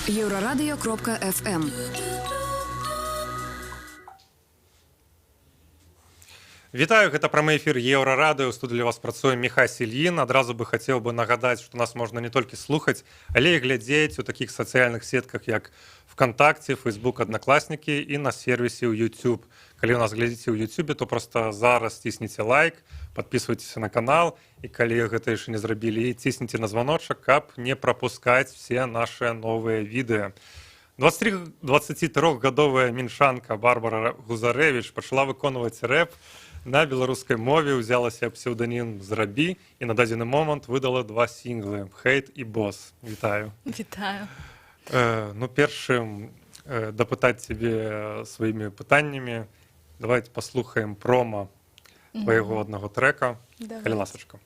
Еврорадио.FM. Вітаю, гэта прамы эфір Еўрарадыё. У студыі для вас працуе Міхась Ільін. Адразу бы хацеў бы нагадаць, што нас можна не толькі слухаць, але і глядзець у такіх сацыяльных сетках, як ВКонтакце, Фейсбук, Аднакласнікі і на сервісе ў YouTube. Калі ў нас глядзіце ў YouTube, то проста зараз цісніце лайк, подписывайтеся на канал, і калі гэта яшчэ не зрабілі, цісніце на званочак, каб не прапускаць все наши новыя відэа. 23-гадовая мінчанка Барбара Гузарэвіч пачала выконваць рэп на беларускай мове, узялася псеўданім «Зрабі» і на дадзены момант выдала 2 сінглы «Хейт» і «Босс». Вітаю. Вітаю. Першым дапытаць цябе сваімі пытаннямі. Давайте паслухаем промо твайго аднаго трэка. Калі ласачка.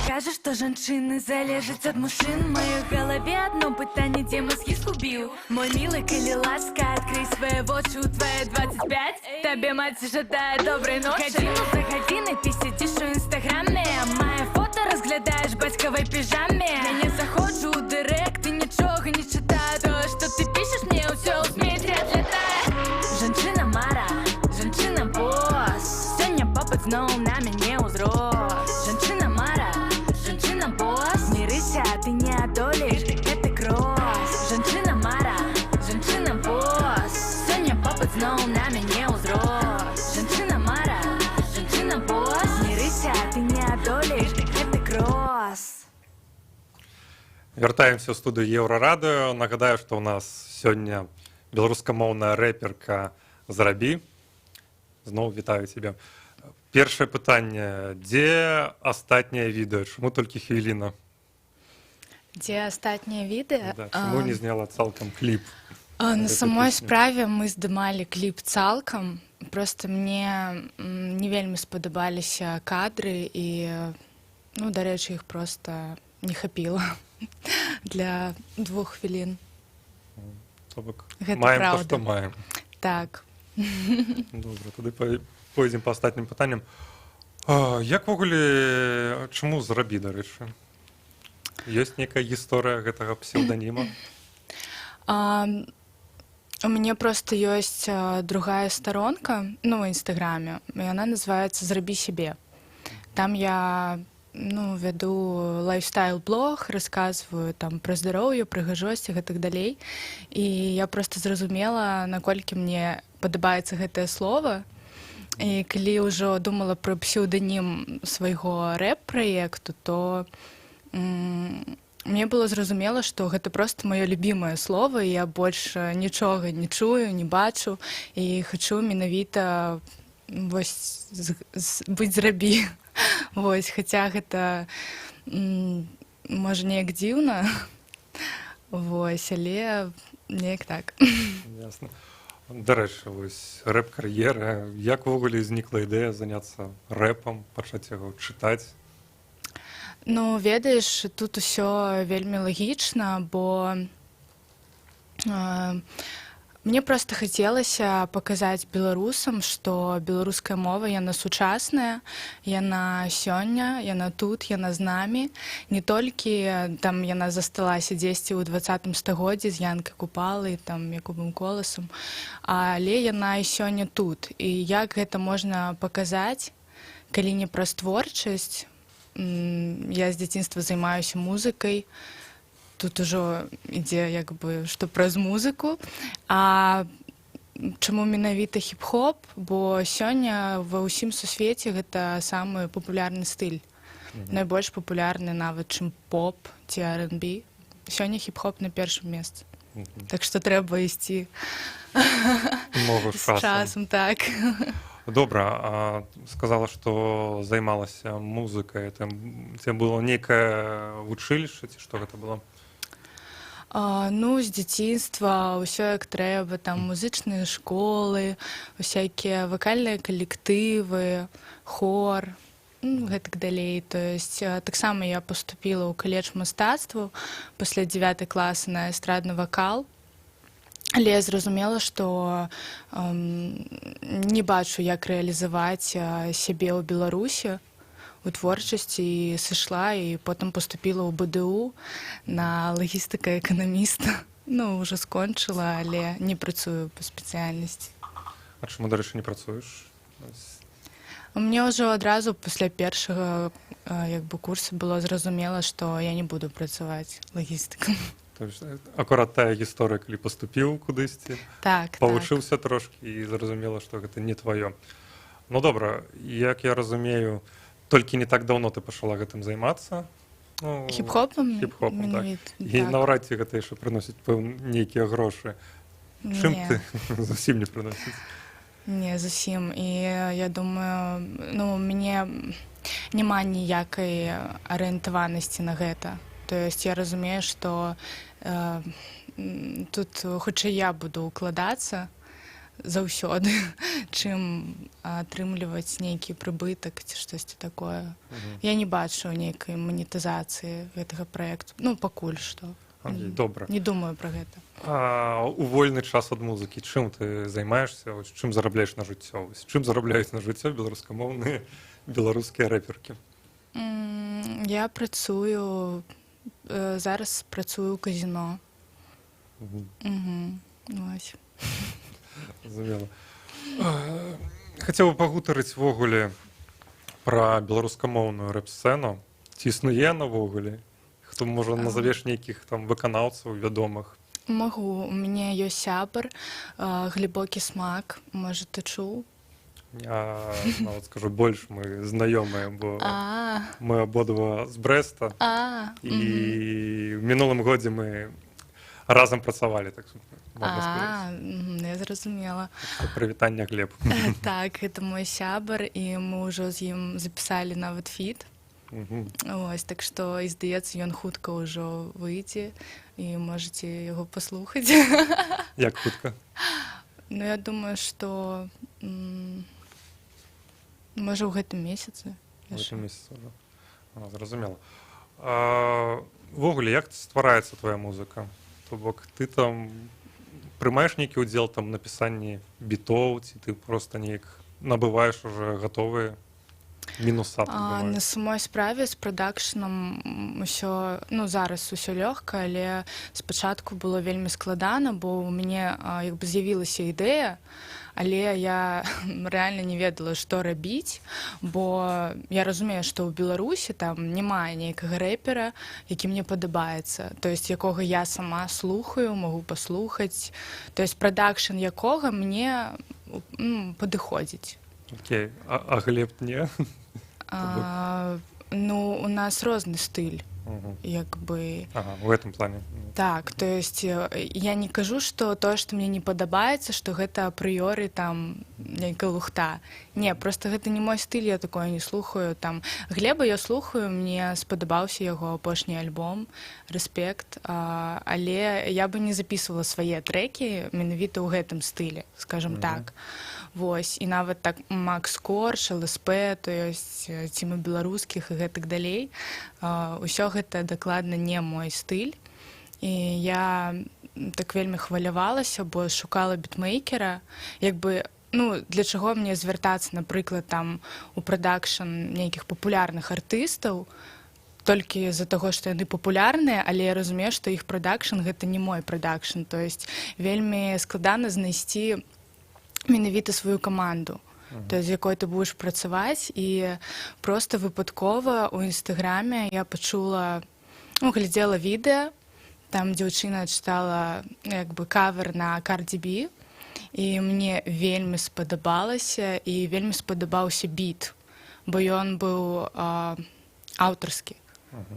Кажешь, што жанчыны залежаць ад мужчын. В маёй галаве адно пытанне, дзе мазгі згубіў. Мой мілы, калі ласка, адкрый свае вочы ў твае 25. Табе маці жадае добрай ночы. Гадзіну за гадзінай ты сядзіш у інстаграме, мае фота разглядаеш бацькавай піжаме. Я не заходжу ў дырэкт і нічога не чытаю. Тое, што ты пішаш, мне ўсё ў зметре адлятае. Жанчына мара, жанчына босс. Сёння попыт зноў на мяне ўзрос. Жанчына мара, жанчына босс. Мірыся, ты не адолееш гэты крос. Жанчына мара, жанчына босс. Сёння попыт зноў на мяне ўзрос. Жанчына мара, жанчына босс. Мірыся, ты не адолееш гэты крос. Вяртаемся ў студыю Еўрарадыё. Нагадаю, што ў нас сёння беларускамоўная рэперка «Зрабі». Зноў вітаю цябе. Першае пытанне. Дзе астатняе відэо? Чаму толькі хвіліна? Дзе астатняе відэо? Да, чаму не зняла цалкам кліп? На самой справе мы здымалі кліп цалкам. Просто мне не вельмі спадабаліся кадры і, дарэчы, іх просто не хапіла для 2 хвілін. То бок, Гэта маем праўда. то, што маем. Так. Добра, тады пойдзем па астатнім пытанням. Як ввогуле, чаму «Зрабі», дарэчы? Ёсць нейкая гісторыя гэтага псеўданіма? У мяне просто ёсць другая старонка, у інстаграме, і яна называецца «Зрабі сябе». Там я вяду лайфстайл-блог, расказваю там пра здароўе, прыгажосць і гэтак далей. І я просто зразумела, наколькі мне падабаецца гэтае слова. І калі ўжо думала пра псеўданім свайго рэп-праекту, то мне было зразумела, што гэта проста маё любімае слова, і я больш нічога не чую, не бачу, і хачу менавіта быць «Зрабі». Хаця гэта можа неяк дзіўна, але неяк так. Ясна. Дарэчы, рэп-кар'ера. Як увогуле знікла ідэя заняцца рэпам, пачаць яго чытаць? Ведаеш, тут усё вельмі лагічна, бо мне проста хацелася паказаць беларусам, што беларуская мова, яна сучасная, яна сёння, яна тут, яна з намі. Не толькі там яна засталася дзесьці ў 20-м стагоддзі з Янкай Купалай, там Якубам Коласам, але яна і сёння тут. І як гэта можна паказаць, калі не праз творчасць? Я з дзяцінства займаюся музыкай. Тут ужо ідзе што праз музыку. А чаму менавіта хіп-хоп? Бо сёння ва ўсім сусвеце гэта самы папулярны стыль. Найбольш папулярны нават, чым поп ці R&B. Сёння хіп-хоп на першым месцы. Так што трэба ісці з часам. Так. Добра, сказала, што займалася музыкай. Ці было нейкае вучылішча, ці што гэта было? З дзяцінства ўсё як трэба, там музычныя школы, усякія вакальныя калектывы, хор, гэтак далей. То есть таксама я паступіла ў каледж мастацтваў пасля 9 класа на эстрадны вакал. Але я зразумела, што не бачу, як рэалізаваць сябе ў Беларусі у творчасці, і сышла і потым паступіла ў БДУ на лагістыка-эканаміста. Ну, ўжо скончыла, але не працую па спецыяльнасці. А чаму, дарэчы, не працуеш? Мне ўжо адразу пасля першага курса было зразумела, што я не буду працаваць лагістыкам. То есть, акурат тая гісторыя, калі паступіў кудысьці, Так, павучыўся трошкі і зразумела, што гэта не тваё. Ну добра, як я разумею, толькі не так даўно ты пачала гэтым займацца. Ну, хіп-хопам? Хіп-хопам, так. Менавіта, І наўрад ці гэта яшчэ прыносіць нейкія грошы. Чым ты зусім не прыносіць? Не, зусім. І я думаю, ну, у мяне няма ніякай арыентаванасці на гэта. То есть я разумею, што тут хутчэй я буду укладацца заўсёды, чым атрымліваць нейкі прыбытак ці штосьці такое. Я не бачу нейкай манетызацыі гэтага праекту. Ну, пакуль што. Добра. Не думаю пра гэта. А у вольны час ад музыкі чым ты займаешся? Чым зарабляеш на жыццё? Чым зарабляюць на жыццё беларускамоўныя беларускія рэперкі? Я працую, зараз працую ў казіно. Вось. Зразумела. Хацеў бы пагутарыць увогуле пра беларускамоўную рэп-сцэну. Ці існуе навогуле? Хто, можа, назавеш нейкіх там выканаўцаў вядомых? Магу. У мяне ёсць сябар, глыбокі смак. Можа, ты чуў? Я нават скажу больш, мы знаёмыя, бо мы абодва з Брэста. І в мінулым годзе мы разам працавалі, так можна сказаць. Я зразумела. Прывітанне, Глеб. Так, гэта мой сябар, і мы ўжо з ім запісалі нават фіт. Ось, так што, і здаецца, ён хутка ўжо выйдзе, і можаце яго паслухаць. Як хутка? Ну, я думаю, што можа ў гэтым месяцы. У гэтым месяцы ўжо. Зразумела. Увогуле, як ствараецца твая музыка? То бок, ты там прымаеш нейкі ўдзел там напісанні бітоў, ці ты проста неяк набываеш уже гатовыя мінуса? На самой справе з прадакшнам усё, ну, зараз усё лёгка, але спачатку было вельмі складана, бо ў мяне з'явілася ідэя, але я рэальна не ведала, што рабіць, бо я разумею, што ў Беларусі там няма нейкага рэпера, які мне падабаецца, то есть якога я сама слухаю, магу паслухаць, то есть прадакшн якога мне падыходзіць. Окей, а Глеб не? Ну, у нас розны стыль. Як бы... Ага, в этом плане. Так, то есть я не кажу, што тое, што мне не падабаецца, што гэта апрыёры там нейкая лухта. Не, просто гэта не мой стыль, я такое не слухаю. Там Глеба я слухаю, мне спадабаўся яго апошні альбом, рэспект, але я бы не записывала свае трэкі менавіта ў гэтым стылі, скажем так. Вось, і нават так Макс Корж, ЛСП, то есть Ціма Беларускіх і гэтак далей. Усё гэта дакладна не мой стыль. І я так вельмі хвалявалася, бо шукала бітмейкера. Як бы, ну, для чаго мне звяртацца, напрыклад, там у прадакшн нейкіх папулярных артыстаў, толькі з-за таго, што яны папулярныя, але я разумею, што іх прадакшн гэта не мой прадакшн. То есть вельмі складана знайсці менавіта сваю каманду, то з якой ты будзеш працаваць. І проста выпадкова ў інстаграме я пачула, ну, глядзела відэа, там дзяўчына чытала як бы кавер на Cardi B, і мне вельмі спадабалася, і вельмі спадабаўся біт, бо ён быў аўтарскі.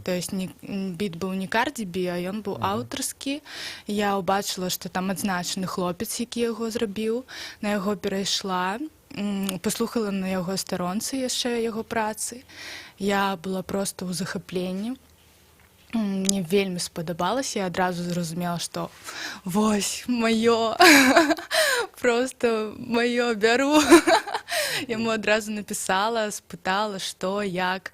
То есть біт быў не Cardi B, а ён быў аўтарскі. Я ўбачыла, што там адзначаны хлопец, які яго зрабіў, на яго перайшла, паслухала на яго старонцы яшчэ яго працы. Я была проста ў захапленні. Мне вельмі спадабалася, я адразу зразумела, што вось, маё, просто маё бяру. Яму адразу напісала, спытала, што, як.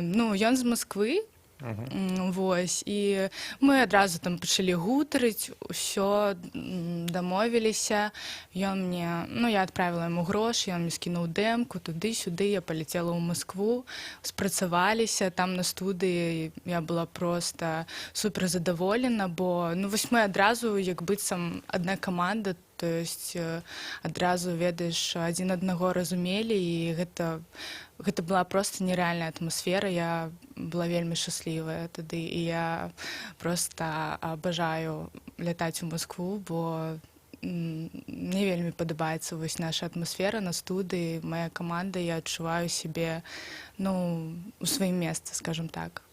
Ну, ён з Масквы, Вось, і мы адразу там пачалі гутарыць, усё, дамовіліся. Ён мне, ну, я адправіла яму грошы, ён мне скінуў дэмку, туды-сюды, я паляцела ў Маскву, спрацаваліся, там на студыі я была проста супер задаволена, бо, ну, вось мы адразу, як быццам, адна каманда, то есть адразу, ведаеш, адзін аднаго разумелі, і гэта была проста нерэальная атмасфера, я была вельмі шчаслівая тады, і я проста абажаю лятаць у Маскву, бо мне вельмі падабаецца вось наша атмасфера на студыі, мая каманда, я адчуваю сябе, ну, у сваім месцы, скажам так.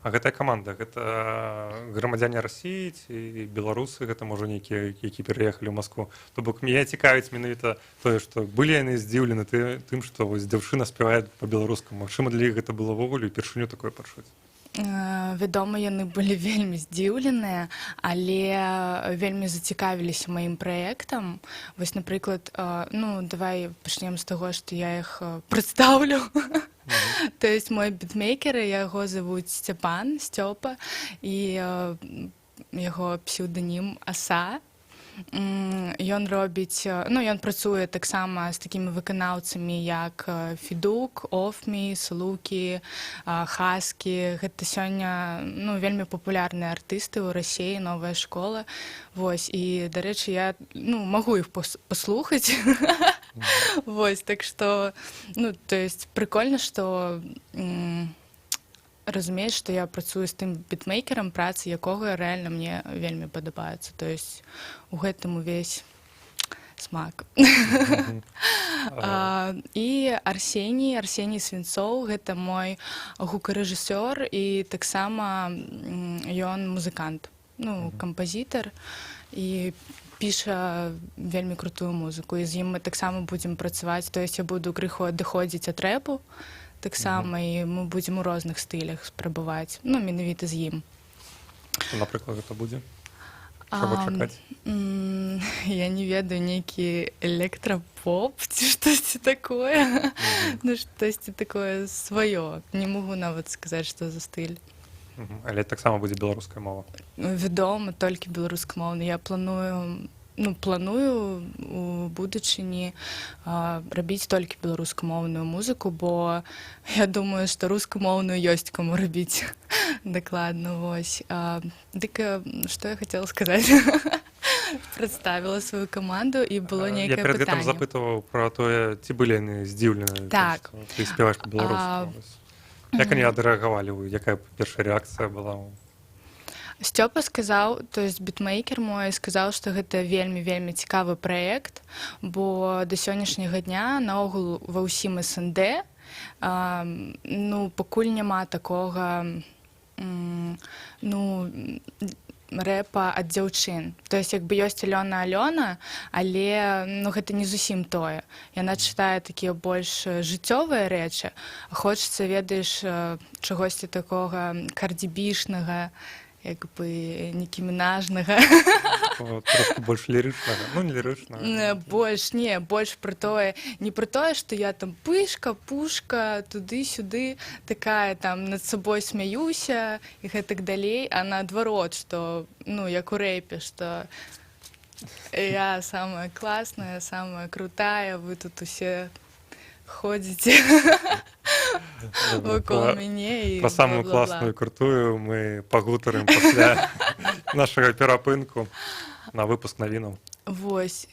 А гэтая каманда, гэта грамадзяне Расіі ці беларусы, гэта можа нейкія, які пераехалі ў Маскву. То бок мяне цікавіць менавіта тое, што былі яны здзіўлены тым, што вось дзяўчына спявае па-беларускаму. Магчыма, для іх гэта было ўвогуле упершыню такое пачуць. Вядома, яны былі вельмі здзіўленыя, але вельмі зацікавіліся маім праектам. Вось, напрыклад, ну, давай пачнем з таго, што я іх прадстаўлю. То есть мой бітмейкер, яго завуць Сцёпа, і яго псеўданім Аса. Ён робіць, ну, ён працуе таксама з такімі выканаўцамі, як Фідук, Офмі, Слукі, Хаскі. Гэта сёння, ну, вельмі папулярныя артысты ў Расіі, новая школа. Вось, і, дарэчы, я, ну, магу іх паслухаць. Вось, так што, ну, то есть прикольна, што разумееш, што я працую з тым бітмейкерам, працы якога рэальна мне вельмі падабаецца. То есть у гэтым увесь смак. І Арсеній Свінцоў, гэта мой гукарэжысёр, і таксама ён музыкант, ну, кампазітар, і піша вельмі крутую музыку, і з ім мы таксама будзем працаваць, то есть я буду крыху адыходзіць ад рэпу, таксама, і мы будзем у розных стылях спрабаваць, ну, менавіта з ім. Што, напрыклад, гэта будзе? Трэба чакаць? Я не ведаю, нейкі электрапоп ці штосьці такое. Ну, штосьці такое сваё. Не магу нават сказаць, што за стыль. Але таксама будзе беларуская мова? Вядома, толькі беларускамоўна. Я планую у будучыні рабіць толькі беларускамоўную музыку, бо я думаю, што рускамоўную ёсць каму рабіць. Дакладна, вось. Дык што я хацела сказаць? Прадставіла сваю каманду, і было нейкае пытанне. Я перад гэтым запытваў пра тое, ці былі яны здзіўлены, што ты спяваеш па-беларуску. Як яны адрэагавалі? Якая першая рэакцыя была? Сцёпа сказаў, то есть бітмейкер мой сказаў, што гэта вельмі цікавы праект, бо да сённяшняга дня наогул ва ўсім СНД, ну, пакуль няма такога, ну, рэпа ад дзяўчын. То есть, як бы ёсць Алёна, але, ну, гэта не зусім тое. Яна чытае такія больш жыццёвыя рэчы, а хочацца, ведаеш, чагосьці такога кардзібішнага, як бы Нікі Мінажнага. Трошку больш лірычнага, ну, не лірычнага. Больш пра тое, не пра тое, што я там пышка, пушка, туды-сюды, такая там над сабой смяюся і гэтак далей, а наадварот, што, ну, як у рэпе, што я самая класная, самая крутая, вы тут усе ходзіце вакол мяне і бла-бла-бла. Пра самую класную і крутую мы пагутарым пасля нашага перапынку на выпуск навінаў. Вось.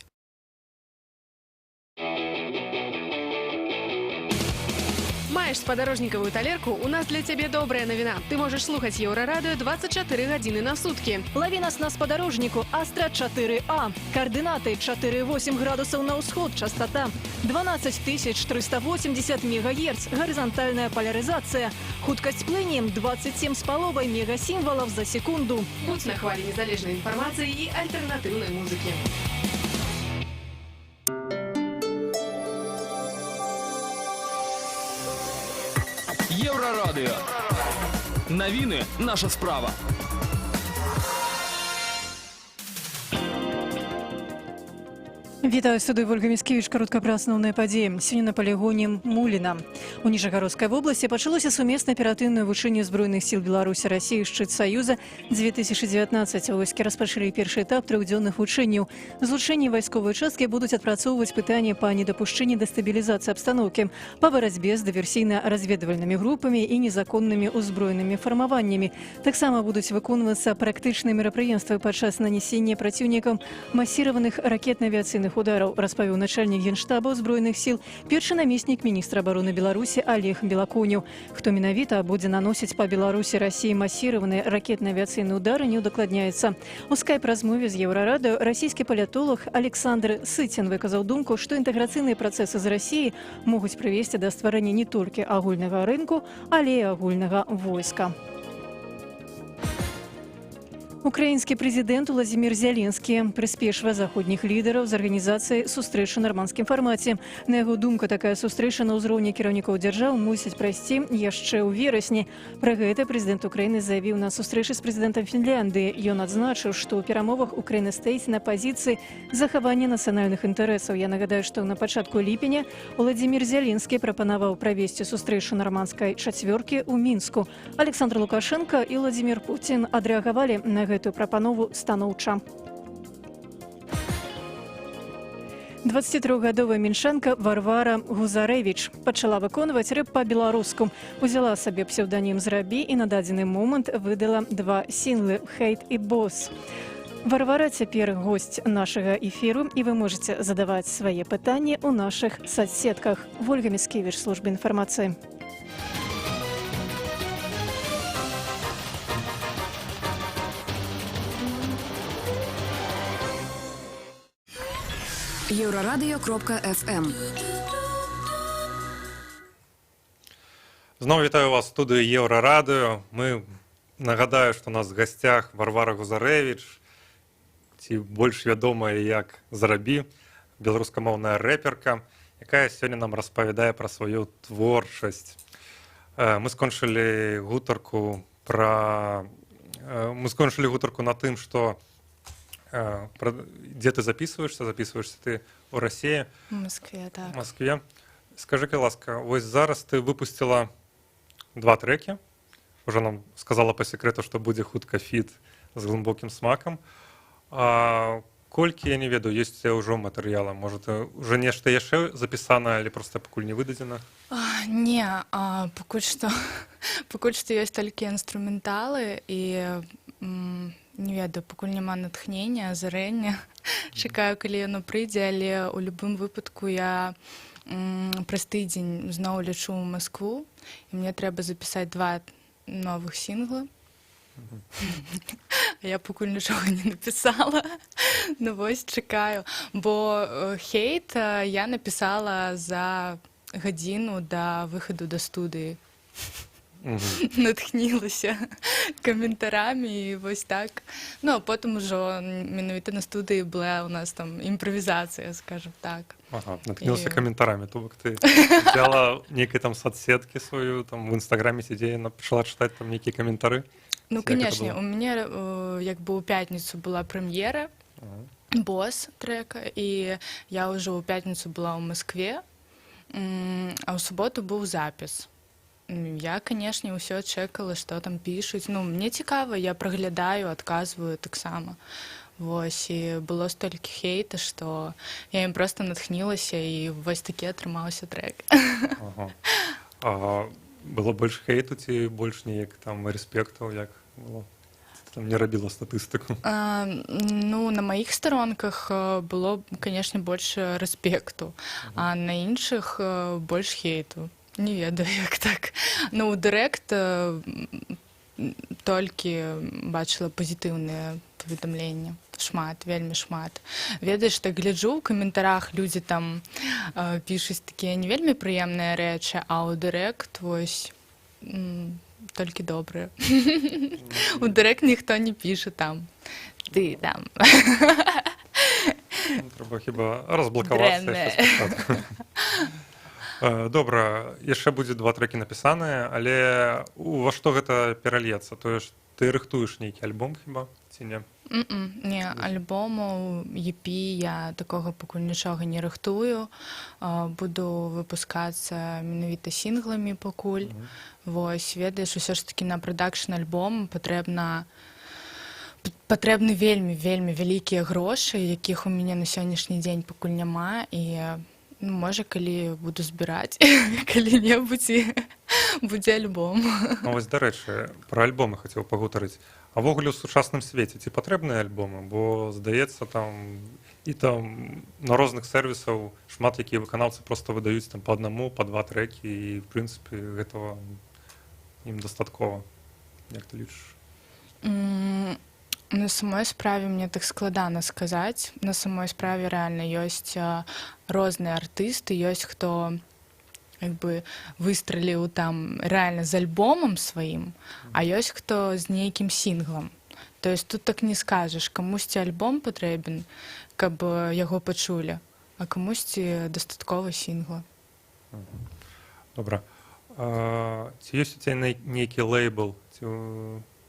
Маеш спадарожнікавую талерку, у нас для цябе добрая навіна. Ты можаш слухаць Еўрарадыё 24 гадзіны на суткі. Лаві нас на спадарожніку Астра 4А. Координаты 4,8 градусаў на ўсход, частота 12380 МГц, горизонтальная поляризация, хуткасць плыні 27,5 мегасімвалаў за секунду. Будь на хвалі незалежнай інфармацыі і альтэрнатыўнай музыкі. Еўрарадыё. Навіны – наша справа. Вітаю студыю Ольга Міскевіч, каротка пра асноўныя падзеі. Сёння на палігоне Муліна. У Ніжагародскай вобласці пачалося сумеснае аператыўнае вучэнне збройных сіл Беларусі, Расіі, шчыт Саюза 2019. Войскі распачалі першы этап трохдзённых вучэнняў. Злучэнні вайсковай часткі будуць адпрацоўваць пытанні па недапушчэнні дэстабілізацыі абстаноўкі, па барацьбе з дыверсійна-разведвальнымі групамі і незаконнымі ўзброенымі фармаваннямі. Таксама будуць выконвацца практычныя мерапрыемствы падчас нанесення праціўнікам масіраваных ракетна-авіяцыйных удараў, распавіў начальнік Генштаба ўзброеных сіл, першы намеснік міністра абароны Беларусі Олег Белаконяў. Хто менавіта будзе наносіць па Беларусі, Расіі масіраваныя ракетна-авіяцыйныя удары, не ўдакладняецца. У скайп-размове з Еўрарадыё расійскі палітолог Александр Сыцін выказаў думку, што інтэграцыйныя працэсы з Расіяй могуць прывесці да стварэння не толькі агульнага рынку, але і агульнага войска. Украінскі прэзідэнт Уладзімір Зяленскі прыспешвае заходніх лідараў з арганізацыяй сустрэчы ў нармандскім фармаце. На яго думку, такая сустрэча на ўзроўні кіраўнікоў дзяржаў мусіць прайсці яшчэ ў верасні. Пра гэта прэзідэнт Украіны заявіў на сустрэчы з прэзідэнтам Фінляндыі. Ён адзначыў, што ў перамовах Украіна стаіць на пазіцыі захавання нацыянальных інтарэсаў. Я нагадаю, што на пачатку ліпеня Уладзімір Зяленскі прапанаваў правесці сустрэчу нармандскай чацвёркі ў Мінску. Александр Лукашенко і Владзімір Пуцін адрэагавалі на гэтую прапанову станоўча. 23-гадовая мінчанка Варвара Гузарэвіч пачала выконваць рэп па-беларуску. Узяла сабе псеўданім «Зрабі» і на дадзены момант выдала 2 сінглы «Хейт» і «Босс». Варвара цяпер госць нашага эфіру, і вы можете задаваць свае пытанні ў нашых соцсетках. Ольга Міскевіч, служба інфармацыі. Еврорадио.FM. Зноў вітаю вас в студыі Еўрарадыё. Мы нагадаю, што у нас в гасцях Варвара Гузарэвіч, ці больш вядомая як «Зрабі», беларускамоўная рэперка, якая сёння нам распавядае пра сваю творчасць. Мы скончылі гутарку на тым, што где ты записываешься? Записываешься ты у России? В Москве, так. В Москве. Скажи-ка, ласка, вось зараз ты выпустила 2 треки. Уже нам сказала по секрету, что будзе хутка фіт з глыбокім смакам. Колькі, я не ведаю, есть у тебя ўжо матэрыяла? Может, уже нешта яшчэ запісана, але просто пакуль не выдадзена? Не, пакуль што ёсць толькі інструменталы і не ведаю, пакуль няма натхнення, азарэння. Чакаю, калі яно прыйдзе, але ў любым выпадку я праз тыдзень зноў лечу ў Маскву, і мне трэба запісаць 2 новых сінгла. Я пакуль нічога не напісала. Ну вось, чакаю. Бо «Хейт» я напісала за гадзіну да выхаду да студыі. Натхнілася каментарамі і вось так. Ну, а потым ужо менавіта на студыі была у нас там імправізацыя, скажем так. Ага, натхнілася каментарамі. То бок ты взяла нейкай там соцсеткі сваю, там в Інстаграме сидзела, пачала чытаць там нейкія каментары? Ну, канешне, у мяне як бы ў пятніцу была прэм'ера «Босс» трека, і я ўжо ў пятніцу была ў Маскве, а ў суботу быў запіс. Я, канешне, ўсё чэкала, што там пішуць. Ну, мне цікава, я праглядаю, адказваю таксама. Вось, і было столькі хейта, што я ім проста натхнілася, і вось такі атрымаўся трэк. Было больш хейту ці больш неяк там рэспектаў, як было? Там не рабіла статыстыку? Ну, на маіх старонках было, канешне, больш рэспекту, а на іншых больш хейту. Не ведаю, як так. Ну, у дырэкт толькі бачыла пазітыўныя паведамленні. Шмат, вельмі шмат. Ведаеш, так гляджу, ў каментарах людзі там пішуць такія не вельмі прыемныя рэчы, а ў дырэкт вось толькі добрыя. У дырэкт ніхто не піша там. Ты там. Трэба хіба разблакавацца яшчэ спачатку. Добра, яшчэ будзе 2 трекі напісаныя, але ва што гэта перальецца? Тое ж Ты рыхтуеш нейкі альбом хіба ці не? Не, альбому, EP я такога пакуль нічога не рыхтую. Буду выпускацца менавіта сінгламі пакуль. Вось, ведаеш, усё ж такі на прадакшн-альбом патрэбны вельмі вялікія грошы, якіх у мяне на сённяшні дзень пакуль няма, і можа, калі буду збіраць, калі-небудзь і будзе альбом. Вось, дарэчы, пра альбомы хацеў пагутарыць. А ввогуле ў сучасным свеце ці патрэбныя альбомы? Бо, здаецца, там на розных сервісаў шмат якія выканаўцы проста выдаюць там па аднаму, па два трэкі, і, в прынцыпе, гэтага ім дастаткова. Як ты лічыш? На самой справе мне так складана сказаць. На самой справе рэальна ёсць розныя артысты, ёсць хто выстраліў там рэальна з альбомам сваім, а ёсць хто з нейкім сінглам. То есть тут так не скажаш, камусьці альбом патрэбен, каб яго пачулі, а камусьці дастаткова сінгла. Добра. Ці ёсць у цябе нейкі лейбл? Ці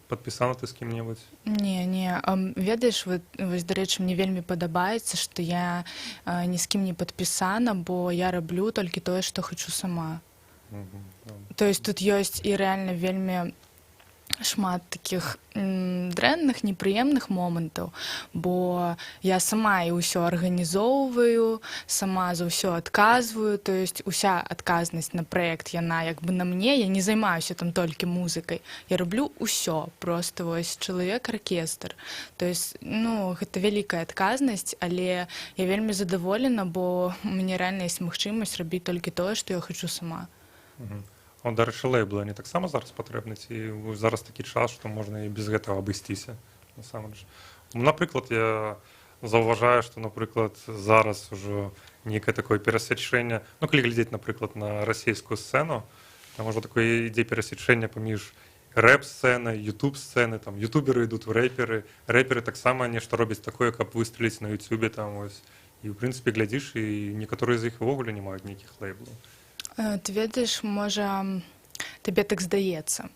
падпісана ты з кім-небудзь? Не. Ведаеш, вось, дарэчы, мне вельмі падабаецца, што я ні з кім не падпісана, бо я раблю толькі тое, што хачу сама. То есть тут ёсць і рэальна вельмі шмат такіх дрэнных, непрыемных момантаў, бо я сама і ўсё арганізоўваю, сама за ўсё адказваю, то есть уся адказнасць на праект, яна на мне, я не займаюся там толькі музыкай, я раблю ўсё, просто вось чалавек-аркестр. То есть, гэта вялікая адказнасць, але я вельмі задаволена, бо у мяне рэальна ёсць магчымасць рабіць толькі тое, што я хачу сама. Дарэчы, лейблы, они таксама зараз патрэбны, ці зараз такі час, што можна і без гэтага абысціся? Напрыклад, я заўважаю, што, напрыклад, зараз ужо нейкае такое перасячэнне, калі глядзець, напрыклад, на расійскую сцэну, там ужо такое ідзе перасячэнне паміж рэп-сцэнай, ютуб-сцэны, там ютуберы ідуць в рэперы таксама нешта робяць такое, каб выстраліць на ютубе, там вось. І, в прынцыпе, глядзіш, і некаторыя з іх увогуле не маюць нейкіх лейблаў. Ты ведаеш, можа, табе так здаецца,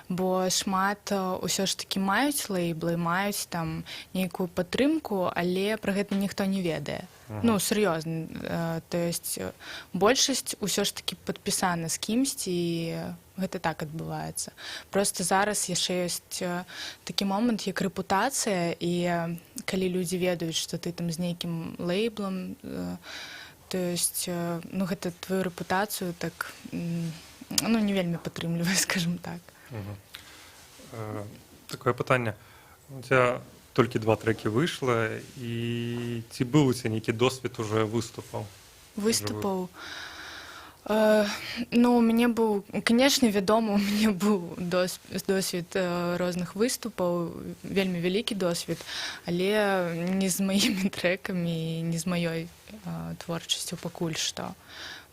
бо шмат усё ж такі маюць лейблы, маюць там нейкую падтрымку, але пра гэта ніхто не ведае. Сур'ёзна. То есть большасць усё ж такі падпісана з кімсьці, і гэта так адбываецца. Просто зараз яшчэ ёсць такі момант, як рэпутацыя, і калі людзі ведаюць, што ты там з нейкім лейблам, то есть, гэта твою рэпутацыю так, не вельмі падтрымлівае, скажем так. Такое пытанне. У тебя толькі два трэкі выйшла, і ці быў у цябе нейкі досвед уже выступаў? Выступаў? У мяне быў, канешне, вядома, у мяне быў досвед розных выступаў, вельмі вялікі досвед, але не з маімі трэкамі, не з маёй творчасцю пакуль што.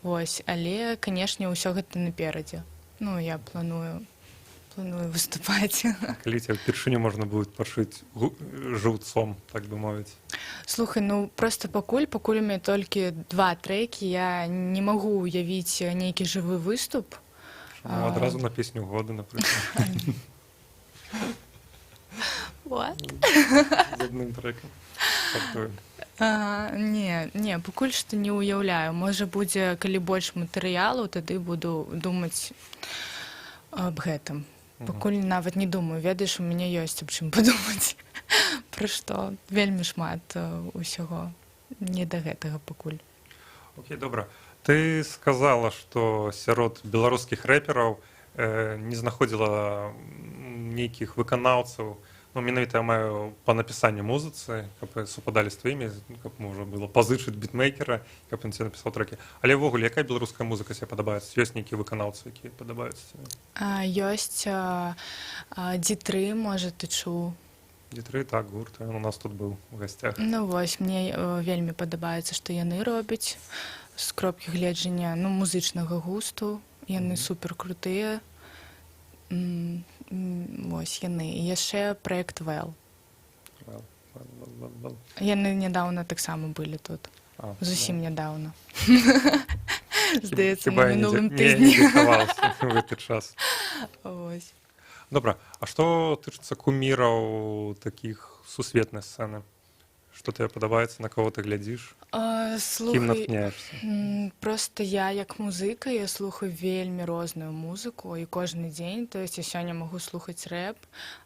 Вось, але, канешне, ўсё гэта наперадзе. Я планую выступаць. Калі цябе ўпершыню можна будзе пачуць жыўцом, так бы мовіць? Слухай, проста пакуль у мяне толькі два трэкі, я не магу уявіць нейкі жывы выступ. Адразу на песню года, напрыклад. What? З адным трэкам. Не, пакуль што не ўяўляю. Можа будзе, калі больш матэрыялаў, тады буду думаць аб гэтым. Пакуль нават не думаю, ведаеш, у мяне ёсць аб чым падумаць. Пра што вельмі шмат усяго, не да гэтага пакуль. Окей, добра. Ты сказала, што сярод беларускіх рэпераў не знаходзіла нейкіх выканаўцаў, менавіта я маю па напісанню музыцы, каб супадалі з тваімі, каб можа было пазычыць бітмейкера, каб ён тебе напісаў трэкі. Але ўвогуле, якая беларуская музыка тебе падабаецца? Ёсць нейкія выканаўцы, якія падабаюцца тебе? Ёсць Ді-3, можа, ты чуў. Ді-3, так, гурт, ён у нас тут быў у гасцях. Вось, мне вельмі падабаецца, што яны робяць з кропкі гледжання, музычнага густу. Яны супер крутыя. Вось яны. І яшчэ праект Well. Яны нядаўна таксама былі тут. Зусім нядаўна. Здаецца, на мінулым тыдні. Не захаваўся ў гэты час. Вось. Добра, а што тычыцца куміраў такіх сусветнай сцэны? Што тебе падабаецца, на каго ты глядзіш? Кім Слухай, натхняешься? просто я як музыка, я слухаю вельмі розную музыку і кожны дзень. То есть я сёння магу слухаць рэп,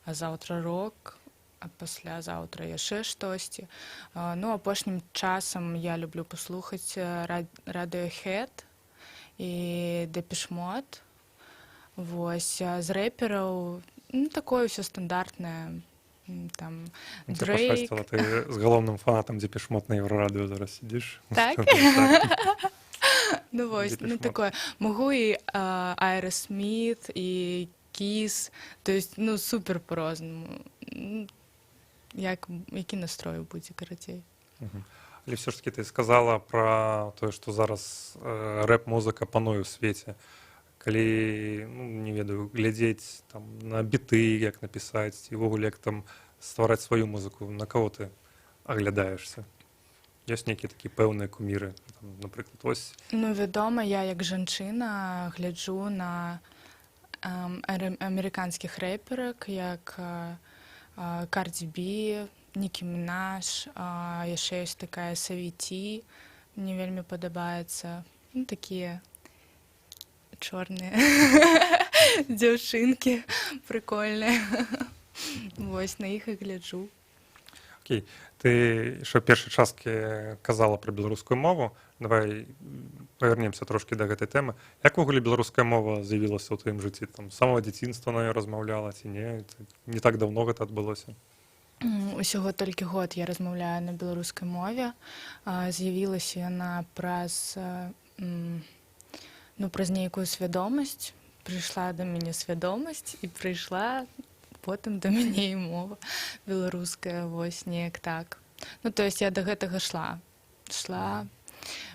а заўтра рок, а паслязаўтра яшчэ штосьці. Ну, апошнім часам я люблю паслухаць Radiohead і Depeche Mode. Вось, а з рэпераў, ну, такое ўсё стандартнае. Там Тебе Дрейк. пашчасціла, ты з галоўным фанатам Depeche Mode на Еўрарадыё зараз сидзіш. Так? Так. Ну вось, Depeche ну Mode. такое. Магу і Aerosmith, і Kiss. То есть, ну, супер по-рознаму. Які настрой будзе, карацей. Але все ж таки ты сказала про тое, што зараз рэп-музыка пануе ў свеце. Калі, ну, не ведаю, глядзець там на біты, як напісаць, ці ўвогуле як там ствараць сваю музыку, на каго ты аглядаешься? Ёсць нейкія такія пэўныя куміры, там, напрыклад, вось. Ну, вядома, я як жанчына гляджу на амерыканскіх рэперак, як Cardi B, Nicki Minaj, яшчэ ёсць такая Савіці, мне вельмі падабаецца. Ну, такія чорныя дзяўчынкі прикольныя. Вось, на іх і гляджу. Окей. Ты яшчэ ў першай часткі казала пра беларускую мову. Давай павернемся трошкі да гэтай тэмы. Як увогуле беларуская мова з'явілася ў тваім жыцці? Там з самага дзяцінства на ёй размаўляла ці не? Не так даўно гэта адбылося. Усяго толькі год я размаўляю на беларускай мове. З'явілася яна праз нейкую свядомасць. Прыйшла да мяне свядомасць і прыйшла потым да мяне і мова беларуская, вось неяк так. Ну, то есть я да гэтага шла.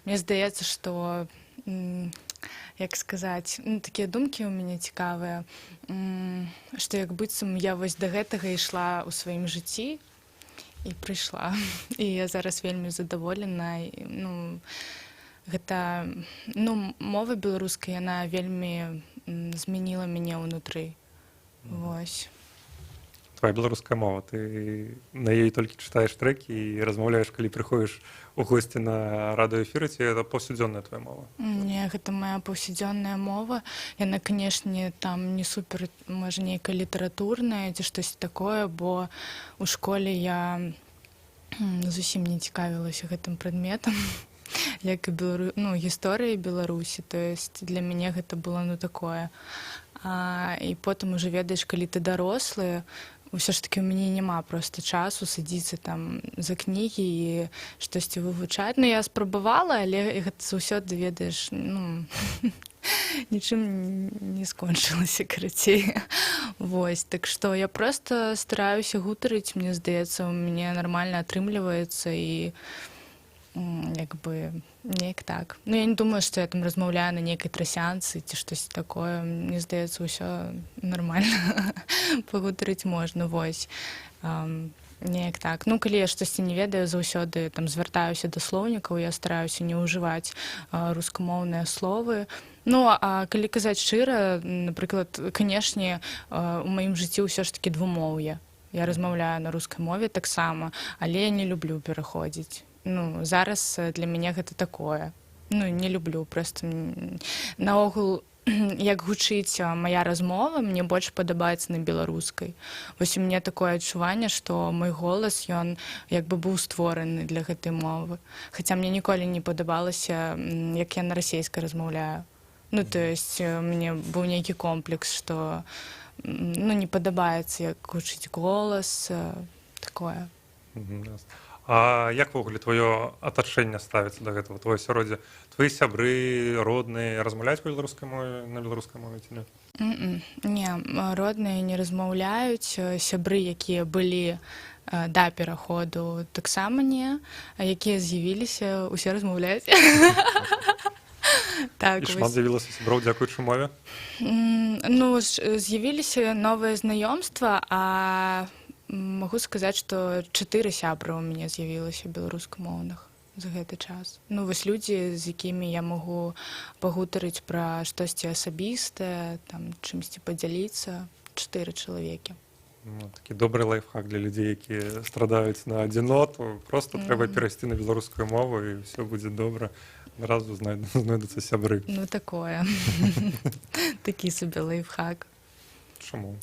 Мне здаецца, што, як сказаць, ну, такія думкі ў мяне цікавыя, што як быццам я вось да гэтага ішла ў сваім жыцці і прыйшла. І я зараз вельмі задаволена. Ну, гэта, ну, мова беларуская, яна вельмі змяніла мяне ўнутры. Вось. Твоя беларуская мова, ты на ёй толькі чытаеш трэкі і размаўляеш, калі прыходзіш у госці на радыёэфіры, ці гэта паўсядзённая твоя мова? Не, гэта моя паўсядзённая мова. Яна, канешне, там не супер, можа, нейкая літаратурная ці штось такое, бо у школе я зусім не цікавілася гэтым прадметам, як і гісторыяй Беларусі. То есть для мяне гэта было, ну, такое. І потым уже ведаеш, калі ты дарослы, ўсё ж таки у мяне няма проста часу садзіцца там за кнігі і штосьці вывучаць. Ну, я спрабавала, але гэта заўсёды, ведаеш, ну, нічым не скончылася, карацей. Вось, так што я проста стараюся гутарыць, мне здаецца, у мяне нармальна атрымліваецца і як бы неяк так. Ну, я не думаю, што я там размаўляю на нейкай трасянцы ці штось такое. Мне здаецца, ўсё нармальна. Пагутарыць можна, вось. Неяк так. Ну, калі я штосьці не ведаю, заўсёды там звяртаюся да слоўнікаў, я стараюся не ўжываць рускамоўныя словы. Ну, а калі казаць шчыра, напрыклад, канешне, у маім жыцці ўсё ж такі двумоўе. Я размаўляю на рускай мове таксама, але я не люблю пераходзіць. Ну, зараз для мяне гэта такое. Ну, не люблю, проста наогул, як гучыць мая размова, мне больш падабаецца на беларускай. Вось у мяне такое адчуванне, што мой голас, ён як бы быў створаны для гэтай мовы. Хаця мне ніколі не падабалася, як я на расейскай размаўляю. Ну, то есть мне быў нейкі комплекс, што, ну, не падабаецца, як гучыць голас, такое. А як ввогуле твоё атачэнне ставіцца да гэтага, твоё асяроддзе? Твои сябры, родныя размаўляюць па беларускай мове, на беларускай мове ці не? Не, родныя не размаўляюць, сябры, якія былі да пераходу, таксама не, а якія з'явіліся, усе размаўляюць. І шмат з'явілася сяброў дзякуючы мове? Ну, з'явіліся новыя знаёмства, а магу сказаць, што 4 сябра ў мяне з'явілася беларускамоўных за гэты час. Ну, вось людзі, з якімі я магу пагутарыць пра штосьці асабістае, там, чымсьці падзяліцца. 4 чалавекі. Ну, такі добры лайфхак для людзей, якія страдаюць на адзіноту. Просто трэба перайсці на беларускую мову, і ўсё будзе добра. Адразу знойдуцца сябры. Ну такое. Такі собі лайфхак. Чаму?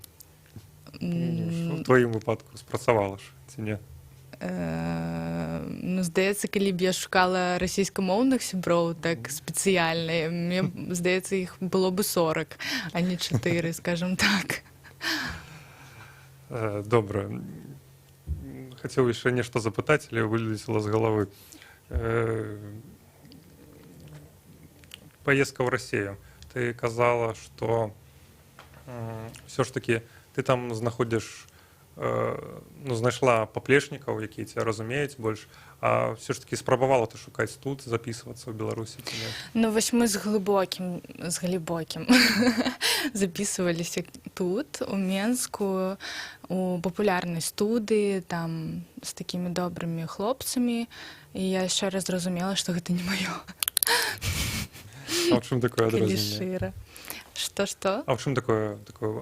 У твоім выпадку спрацавала ж, ці не? Ну, здаецца, калі б я шукала расійскамоўных сяброў так спецыяльна, мне здаецца, іх было бы 40, а не 4, скажем так. Добра. Хацеў яшчэ нешта запытаць, але вылезла з галавы. Паездка ў Расію. Ты казала, што ўсё ж такі ты там знаходзіш, ну, знайшла паплечнікаў, якія цябе разумеюць больш, а ўсё ж такі спрабавала ты шукаць тут, запісвацца ў Беларусі ці не? Ну, вось мы з глыбокім записываліся тут, у Менску, у папулярнай студыі, там, з такімі добрымі хлопцамі, і я яшчэ раз зразумела, што гэта не маё. А ў чым такое Калі адрозненне? шчыра. Што? А ў чым такое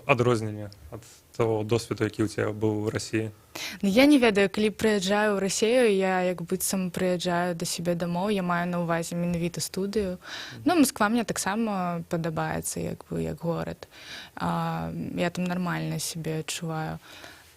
адрозненне ад того досведу, які ў цябе быў у Расіі? Ну, я не ведаю, калі прыязджаю ў Расію, я як быццам прыязджаю да сябе дамоў, я маю на ўвазе менавіта студыю. Ну, Масква мне таксама падабаецца, як горад. Я там нармальна сябе адчуваю.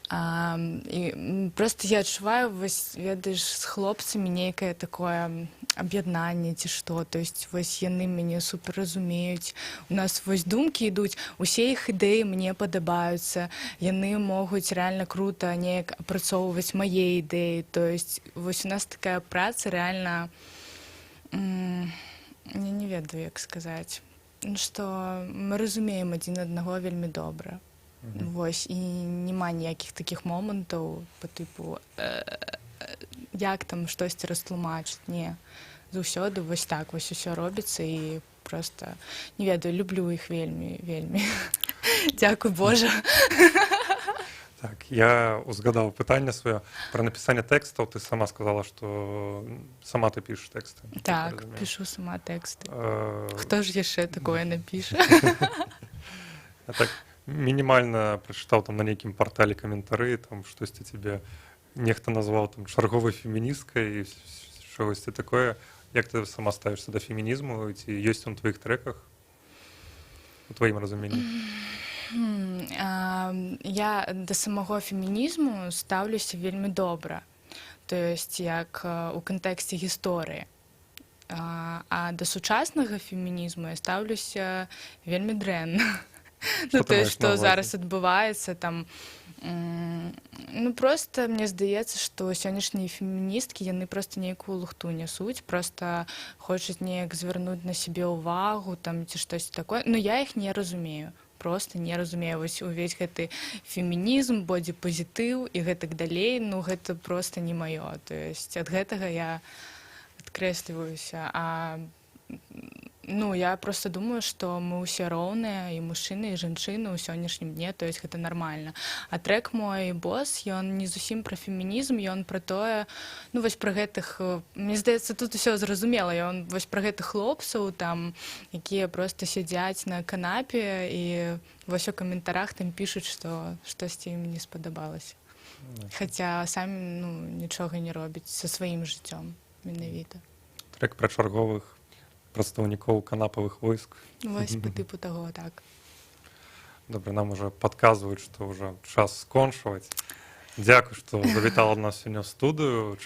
І просто я адчуваю, вось, ведаеш, з хлопцамі нейкае такое аб'яднанне ці што, то есть вось яны мяне супер разумеюць, у нас вось думкі ідуць, усе іх ідэі мне падабаюцца, яны могуць рэальна крута неяк апрацоўваць мае ідэі, то есть вось у нас такая праца рэальна, не ведаю, як сказаць, што мы разумеем адзін аднаго вельмі добра. Вось, і няма ніякіх такіх момантаў па тыпу як там штосьці растлумачыць, не. Заўсёды вось так вось усё робіцца і проста, не ведаю, люблю іх вельмі, вельмі. Дзякуй Божа. Так, я узгадаў пытанне сваё пра напісанне тэкстаў. Ты сама сказала, што сама ты пішаш тэксты. Так, пішу сама тэксты. Хто ж яшчэ такое напіша? Так, мінімальна прачытаў там на нейкім партале каментары, там штосьці цябе нехта назваў там чарговай феміністкай і чагосьці такое. Як ты сама ставішся да фемінізму, ці ёсць он у тваіх трэках, у тваім разуменні? Я да самого фемінізму стаўлюся вельмі добра, то есть як у кантэксце гісторыі. А да сучаснага фемінізму я стаўлюся вельмі дрэнна. Ну, то есть, што зараз адбываецца там, ну, просто мне здаецца, што сённяшнія феміністкі, яны проста нейкую лухту нясуць, проста хочуць неяк звярнуць на сябе ўвагу, там, ці штосьці такое. Ну, я іх не разумею, просто не разумею. Вось увесь гэты фемінізм, бодзі-пазітыў і гэтак далей, ну, гэта проста не маё. То есть, ад гэтага я адкрэсліваюся. Ну, я просто думаю, што мы ўсе роўныя, і мужчыны, і жанчыны ў сённяшнім дне, то есть гэта нармальна. А трэк мой «Босс», ён не зусім пра фемінізм, ён пра тое, ну, вось пра гэтых, мне здаецца, тут усё зразумела, ён вось пра гэтых хлопцаў, там, якія проста сядзяць на канапе, і вось у каментарах там пішуць, што штосьці ім не спадабалася. Хаця самі, ну, нічога не робяць са сваім жыццём, менавіта. Трэк пра чарговых прадстаўнікоў канапавых войск. Вось па тыпу таго, так. Добра, нам уже падказваюць, што ўжо час скончваць. Дзякуй, што завітала нас сёння ў студыю.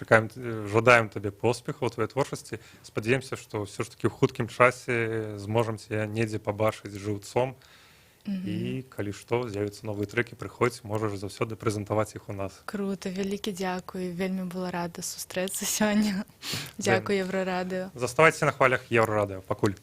Жадаем табе поспехаў у тваёй творчасці. Спадзяемся, што ўсё ж такі ў хуткім часе зможам цябе недзе пабачыць жыўцом. І калі што, з'явяцца новыя трэкі, прыходзь, можаш заўсёды прэзентаваць іх у нас. Крута, вялікі дзякуй. Вельмі была рада сустрэцца сёння. Дзякуй, Еўрарадыё. Заставайцеся на хвалях Еўрарадыё. Пакуль.